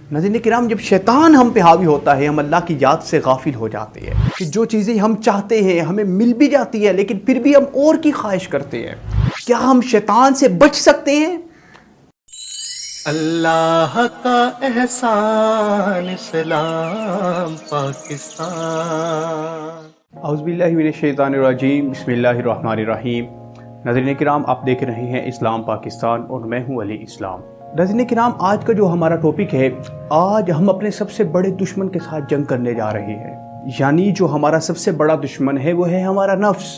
नाज़रीन किराम, जब शैतान हम पे हावी होता है हम अल्लाह की याद से गाफिल हो जाते हैं कि जो चीज़ें हम चाहते हैं हमें मिल भी जाती है, लेकिन फिर भी हम और की ख्वाहिश करते हैं। क्या हम शैतान से बच सकते हैं? अल्लाह का एहसान इस्लाम पाकिस्तान। औज़ुबिल्लाहि मिनश्शैतानिर्रजीम, बिस्मिल्लाहिर्रहमानिर्रहीम। नाज़रीन किराम, आप देख रहे हैं इस्लाम पाकिस्तान और मैं हूँ अली इस्लाम। नाज़रीन किराम, आज का जो हमारा टॉपिक है, आज हम अपने सबसे बड़े दुश्मन के साथ जंग करने जा रहे हैं। यानी जो हमारा सबसे बड़ा दुश्मन है वो है हमारा नफ्स।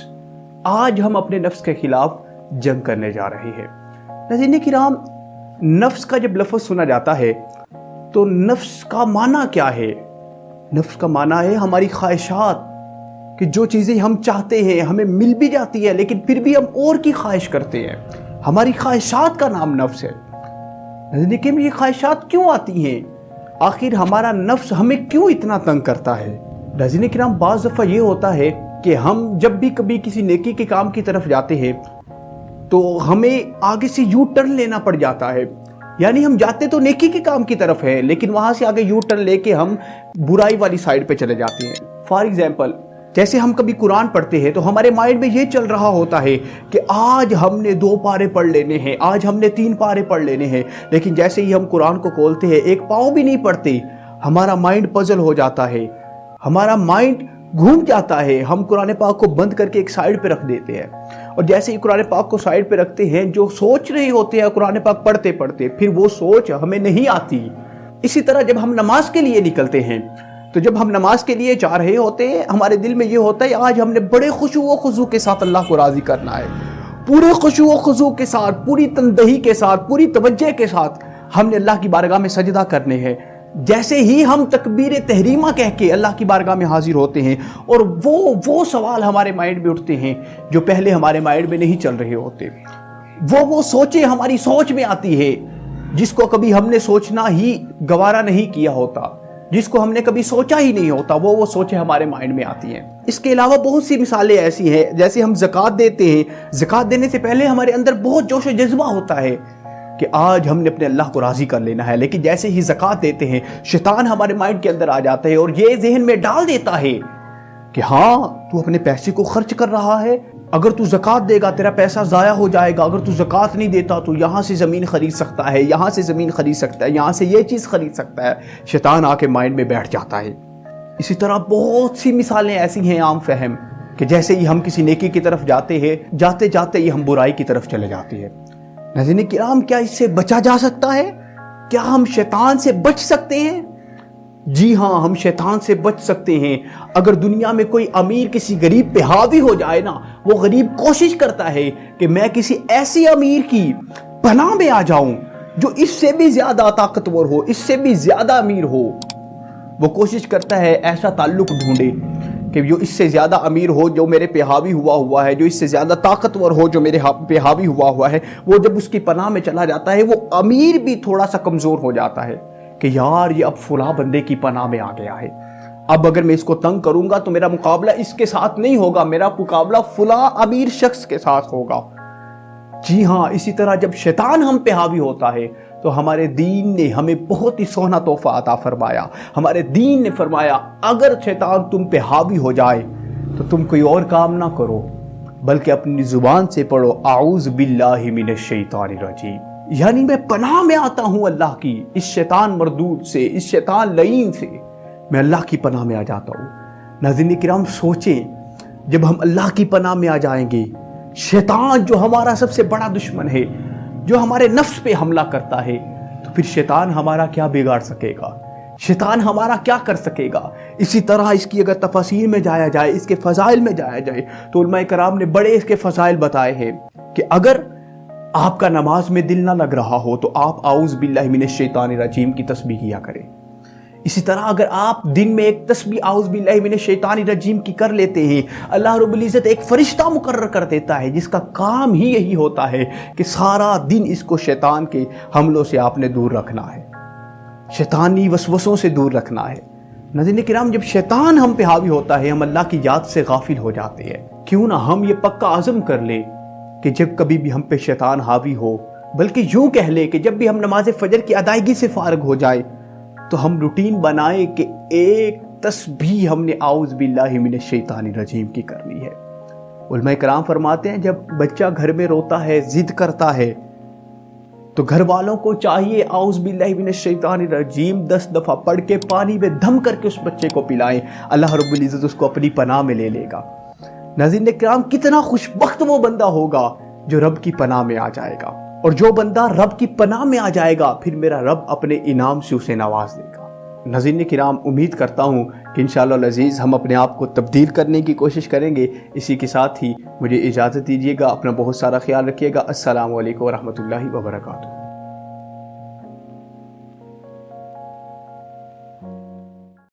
आज हम अपने नफ्स के खिलाफ जंग करने जा रहे हैं। नाज़रीन किराम, नफ्स का जब लफ्ज़ सुना जाता है तो नफ्स का माना क्या है? नफ्स का माना है हमारी ख्वाहिशात, कि जो चीज़ें हम चाहते हैं हमें मिल भी जाती है, लेकिन फिर भी हम और की ख्वाहिश करते हैं। हमारी ख्वाहिशात का नाम नफ्स है। लेकिन ये ख्वाहिशात क्यों आती हैं? आखिर हमारा नफ्स हमें क्यों इतना तंग करता है? नाज़रीन किराम, बाज़ दफ़ा ये होता है कि हम जब भी कभी किसी नेकी के काम की तरफ जाते हैं तो हमें आगे से यू टर्न लेना पड़ जाता है। यानी हम जाते तो नेकी के काम की तरफ है, लेकिन वहाँ से आगे यू टर्न लेके हम बुराई वाली साइड पे चले जाते हैं। फॉर एग्जाम्पल, जैसे हम कभी कुरान पढ़ते हैं तो हमारे माइंड में ये चल रहा होता है कि आज हमने 2 पारे पढ़ लेने हैं, आज हमने 3 पारे पढ़ लेने हैं, लेकिन जैसे ही हम कुरान को खोलते हैं 1 पाँव भी नहीं पढ़ते, हमारा माइंड पजल हो जाता है, हमारा माइंड घूम जाता है। हम कुरान पाक को बंद करके एक साइड पे रख देते हैं, और जैसे ही कुरान पाक को साइड पे रखते हैं, जो सोच रहे होते हैं कुरान पाक पढ़ते पढ़ते, फिर वो सोच हमें नहीं आती। इसी तरह जब हम नमाज के लिए निकलते हैं तो जब हम नमाज के लिए जा रहे होते हैं, हमारे दिल में ये होता है आज हमने बड़े खुशू व खुजू के साथ अल्लाह को राज़ी करना है। पूरे खुशू व खुजू के साथ, पूरी तनदही के साथ, पूरी तवज्जो के साथ हमने अल्लाह की बारगाह में सजदा करने हैं। जैसे ही हम तकबीर तहरीमा कह के अल्लाह की बारगाह में हाजिर होते हैं और वो सवाल हमारे माइंड में उठते हैं जो पहले हमारे माइंड में नहीं चल रहे होते। वो सोचें हमारी सोच में आती है जिसको कभी हमने सोचना ही गवारा नहीं किया होता, जिसको हमने कभी सोचा ही नहीं होता, वो सोचें हमारे माइंड में आती हैं। इसके अलावा बहुत सी मिसालें ऐसी हैं, जैसे हम ज़कात देते हैं, ज़कात देने से पहले हमारे अंदर बहुत जोश व जज्बा होता है कि आज हमने अपने अल्लाह को राज़ी कर लेना है, लेकिन जैसे ही ज़कात देते हैं शैतान हमारे माइंड के अंदर आ जाता है और ये जहन में डाल देता है कि हाँ, तू अपने पैसे को खर्च कर रहा है, अगर तू ज़कात देगा तेरा पैसा ज़ाया हो जाएगा, अगर तू ज़कात नहीं देता तो यहाँ से ज़मीन खरीद सकता है, यहाँ से ज़मीन खरीद सकता है, यहाँ से ये चीज़ खरीद सकता है। शैतान आके माइंड में बैठ जाता है। इसी तरह बहुत सी मिसालें ऐसी हैं आम फहम कि जैसे ही हम किसी नेकी की तरफ जाते हैं, जाते जाते ही हम बुराई की तरफ चले जाते हैं। नाज़रीन किराम, क्या इससे बचा जा सकता है? क्या हम शैतान से बच सकते हैं? जी हाँ, हम शैतान से बच सकते हैं। अगर दुनिया में कोई अमीर किसी गरीब पे हावी हो जाए ना, वो गरीब कोशिश करता है कि मैं किसी ऐसी अमीर की पनाह में आ जाऊं जो इससे भी ज्यादा ताकतवर हो, इससे भी ज्यादा अमीर हो। वो कोशिश करता है ऐसा ताल्लुक ढूंढे कि जो इससे ज्यादा अमीर हो, जो मेरे पे हावी हुआ है, जो इससे ज्यादा ताकतवर हो, जो मेरे पे हावी हुआ है। वो जब उसकी पनाह में चला जाता है, वो अमीर भी थोड़ा सा कमजोर हो जाता है कि यार ये अब फुला बंदे की पनाह में आ गया है, अब अगर मैं इसको तंग करूंगा तो मेरा मुकाबला इसके साथ नहीं होगा, मेरा मुकाबला फुला अमीर शख्स के साथ होगा। जी हाँ, इसी तरह जब शैतान हम पे हावी होता है तो हमारे दीन ने हमें बहुत ही सोहना तोहफा अता फरमाया। हमारे दीन ने फरमाया अगर शैतान तुम पे हावी हो जाए तो तुम कोई और काम ना करो, बल्कि अपनी जुबान से पढ़ो आऊज़ु बिल्लाहि मिनश शैतानिर रजीम। यानी मैं पनाह में आता हूं अल्लाह की, इस शैतान मरदूद से, इस शैतान लईन से मैं अल्लाह की पनाह में आ जाता हूं। नाज़रीन किराम, सोचें जब हम अल्लाह की पनाह में आ जाएंगे, शैतान जो हमारा सबसे बड़ा दुश्मन है, जो हमारे नफ्स पे हमला करता है, तो फिर शैतान हमारा क्या बिगाड़ सकेगा? शैतान हमारा क्या कर सकेगा? इसी तरह इसकी अगर तफसीर में जाया जाए, इसके फ़ज़ाइल में जाया जाए, तो उलमा कराम ने बड़े इसके फ़ज़ाइल बताए हैं कि अगर आपका नमाज में दिल ना लग रहा हो तो आप आऊज़ बिल्लाहि मिनश शैतानिर रजीम की तस्बीह किया करें। इसी तरह अगर आप दिन में एक तस्बीह आऊज़ बिल्लाहि मिनश शैतानिर रजीम की कर लेते हैं, अल्लाह रब्बुल इज़्ज़त एक फरिश्ता मुकर्रर कर देता है जिसका काम ही यही होता है कि सारा दिन इसको शैतान के हमलों से आपने दूर रखना है, शैतानी वसवसों से दूर रखना है। नाज़रीन किराम, जब शैतान हम पे हावी होता है हम अल्लाह की याद से गाफिल हो जाते हैं। क्यों ना हम ये पक्का आज़म कर ले कि जब कभी भी हम पे शैतान हावी हो, बल्कि यूं कह ले कि जब भी हम नमाज फजर की अदायगी से फारग हो जाए تو ہم روٹین بنائیں کہ ایک تسبیح ہم نے اعوذ باللہ من الشیطان الرجیم کی کرنی ہے۔ علماء کرام فرماتے ہیں جب بچہ گھر میں روتا ہے، ضد کرتا ہے، تو گھر والوں کو چاہیے اعوذ باللہ من الشیطان الرجیم 10 دفعہ پڑھ کے پانی میں دم کر کے اس بچے کو پلائیں، اللہ رب العزت اس کو اپنی پناہ میں لے لے گا۔ ناظرین کرام، کتنا خوش بخت وہ بندہ ہوگا جو رب کی پناہ میں آ جائے گا، اور جو بندہ رب کی پناہ میں آ جائے گا پھر میرا رب اپنے انعام سے اسے نواز دے گا۔ ناظرین کرام، امید کرتا ہوں کہ انشاءاللہ العزیز ہم اپنے آپ کو تبدیل کرنے کی کوشش کریں گے۔ اسی کے ساتھ ہی مجھے اجازت دیجیے گا، اپنا بہت سارا خیال رکھیے گا۔ السلام علیکم ورحمۃ اللہ وبرکاتہ۔